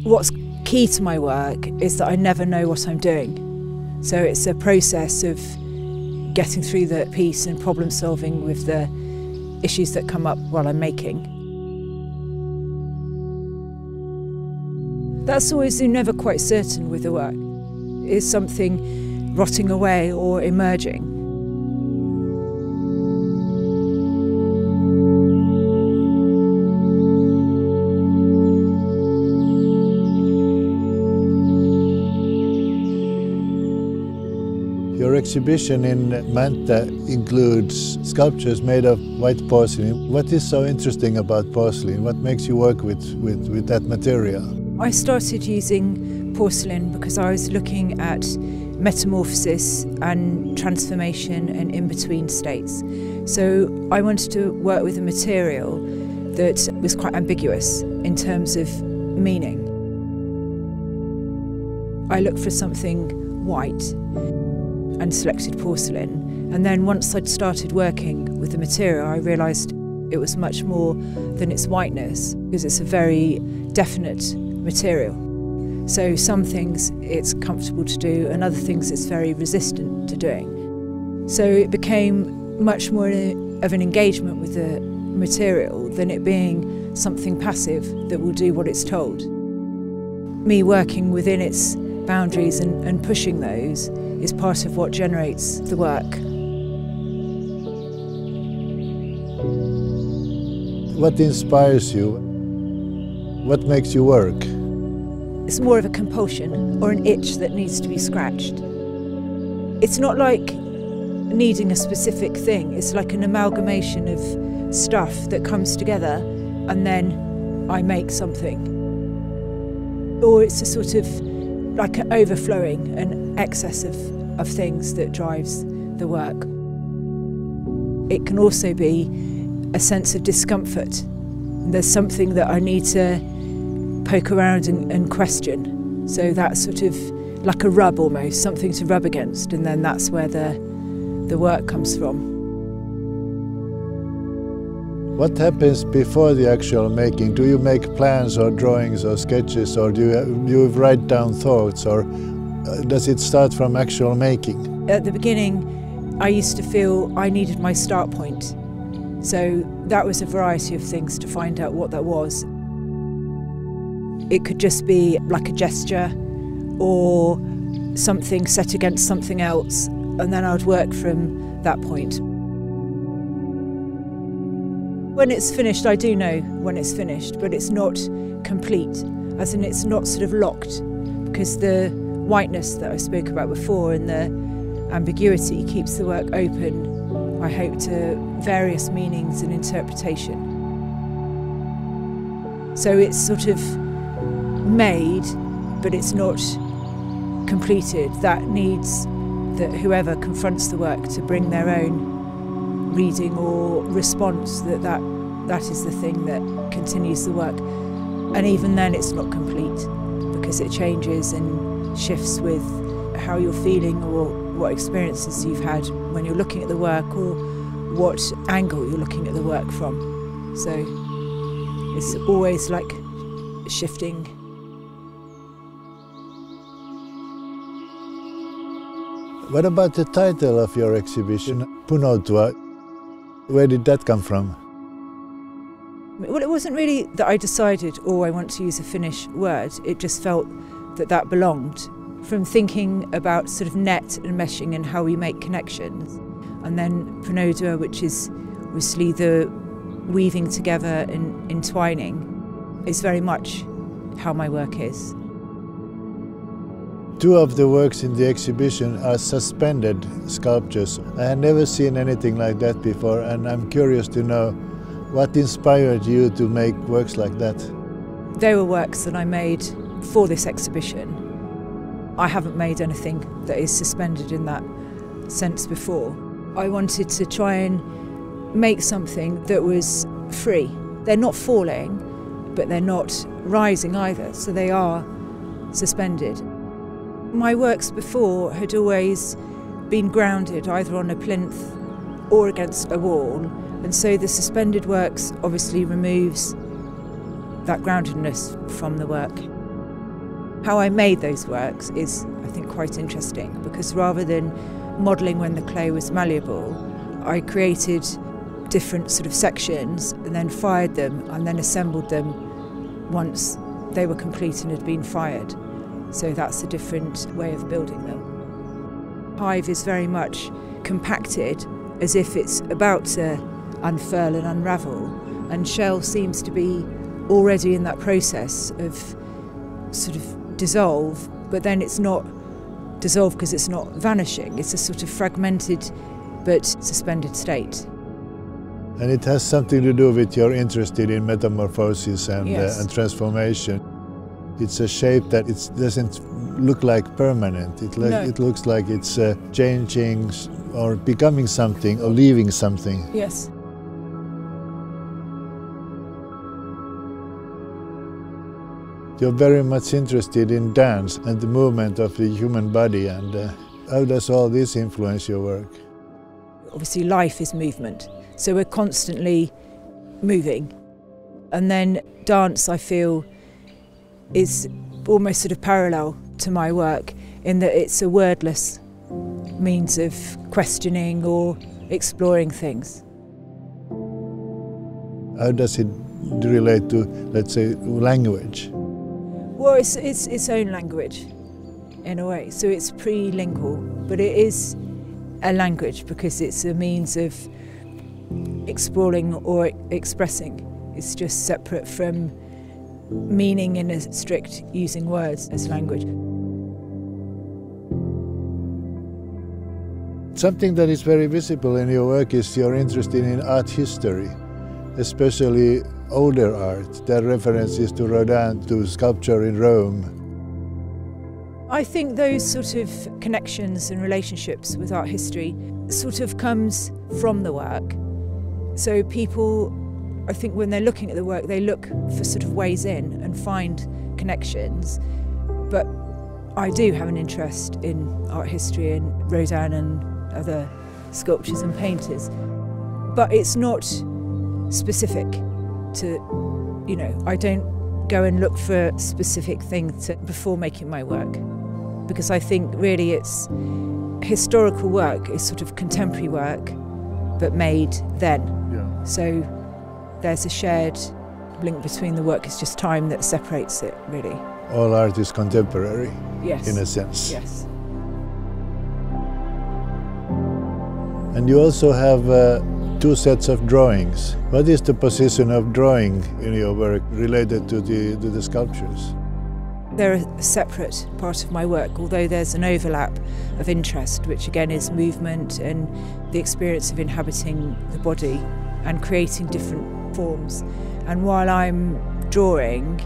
What's key to my work is that I never know what I'm doing. So it's a process of getting through the piece and problem solving with the issues that come up while I'm making. That's always never quite certain with the work. Is something rotting away or emerging? Your exhibition in Mäntä includes sculptures made of white porcelain. What is so interesting about porcelain? What makes you work with that material? I started using porcelain because I was looking at metamorphosis and transformation and in-between states. So I wanted to work with a material that was quite ambiguous in terms of meaning. I looked for something white and selected porcelain. And then once I'd started working with the material, I realised it was much more than its whiteness, because it's a very definite material. So some things it's comfortable to do and other things it's very resistant to doing. So it became much more of an engagement with the material than it being something passive that will do what it's told. Me working within its boundaries and pushing those is part of what generates the work. What inspires you? What makes you work? It's more of a compulsion or an itch that needs to be scratched. It's not like needing a specific thing, it's like an amalgamation of stuff that comes together and then I make something. Or it's a sort of like an overflowing, an excess of things that drives the work. It can also be a sense of discomfort. There's something that I need to poke around and question. So that's sort of like a rub almost, something to rub against, and then that's where the work comes from. What happens before the actual making? Do you make plans or drawings or sketches, or do you write down thoughts, or does it start from actual making? At the beginning, I used to feel I needed my start point. So that was a variety of things to find out what that was. It could just be like a gesture or something set against something else, and then I would work from that point. When it's finished, I do know when it's finished, but it's not complete, as in it's not sort of locked, because the whiteness that I spoke about before and the ambiguity keeps the work open, I hope, to various meanings and interpretation. So it's sort of made, but it's not completed. That needs that whoever confronts the work to bring their own reading or response, that is the thing that continues the work. And even then it's not complete, because it changes and shifts with how you're feeling or what experiences you've had when you're looking at the work or what angle you're looking at the work from. So it's always like shifting. What about the title of your exhibition, Punoutua? Where did that come from? Well, it wasn't really that I decided, oh, I want to use a Finnish word. It just felt that that belonged. From thinking about sort of net and meshing and how we make connections. And then Punoutua, which is obviously the weaving together and entwining, is very much how my work is. Two of the works in the exhibition are suspended sculptures. I had never seen anything like that before, and I'm curious to know what inspired you to make works like that. They were works that I made for this exhibition. I haven't made anything that is suspended in that sense before. I wanted to try and make something that was free. They're not falling, but they're not rising either, so they are suspended. My works before had always been grounded either on a plinth or against a wall, and so the suspended works obviously removes that groundedness from the work. How I made those works is, I think, quite interesting, because rather than modelling when the clay was malleable, I created different sort of sections and then fired them and then assembled them once they were complete and had been fired. So that's a different way of building them. Hive is very much compacted as if it's about to unfurl and unravel, and shell seems to be already in that process of sort of dissolve, but then it's not dissolved because it's not vanishing. It's a sort of fragmented but suspended state. And it has something to do with your interest in metamorphosis and, Yes. and transformation. It's a shape that it doesn't look like permanent. No. It looks like it's changing or becoming something or leaving something. Yes. You're very much interested in dance and the movement of the human body, and how does all this influence your work? Obviously life is movement, so we're constantly moving. And then dance, I feel, is almost sort of parallel to my work in that it's a wordless means of questioning or exploring things. How does it relate to, let's say, language? Well, it's its own language in a way, so it's pre-lingual, but it is a language because it's a means of exploring or expressing. It's just separate from meaning in a strict using words as language. Something that is very visible in your work is your interest in art history, especially older art. There are references to Rodin, to sculpture in Rome. I think those sort of connections and relationships with art history sort of comes from the work. So people, I think when they're looking at the work, they look for sort of ways in and find connections. But I do have an interest in art history and Rodin and other sculptures and painters. But it's not specific to, you know, I don't go and look for specific things before making my work. Because I think really it's historical work is sort of contemporary work, but made then. Yeah. So there's a shared link between the work, it's just time that separates it, really. All art is contemporary, Yes. in a sense. Yes. And you also have two sets of drawings. What is the position of drawing in your work related to the sculptures? They're a separate part of my work, although there's an overlap of interest, which again is movement and the experience of inhabiting the body and creating different forms. And while I'm drawing,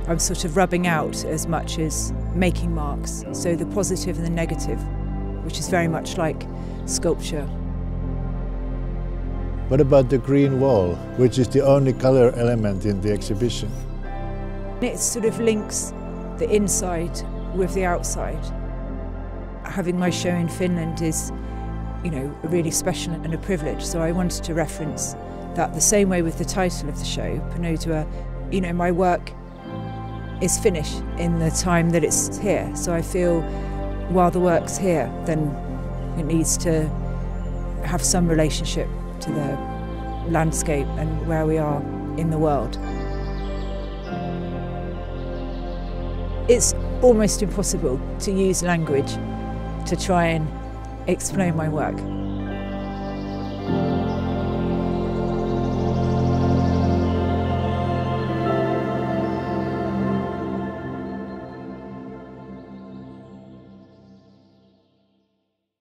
I'm sort of rubbing out as much as making marks, so the positive and the negative, which is very much like sculpture. What about the green wall, which is the only color element in the exhibition? It sort of links the inside with the outside. Having my show in Finland is, you know, really special and a privilege, so I wanted to reference that the same way with the title of the show, Punoutua. You know, my work is finished in the time that it's here, so I feel while the work's here, then it needs to have some relationship to the landscape and where we are in the world. It's almost impossible to use language to try and explain my work.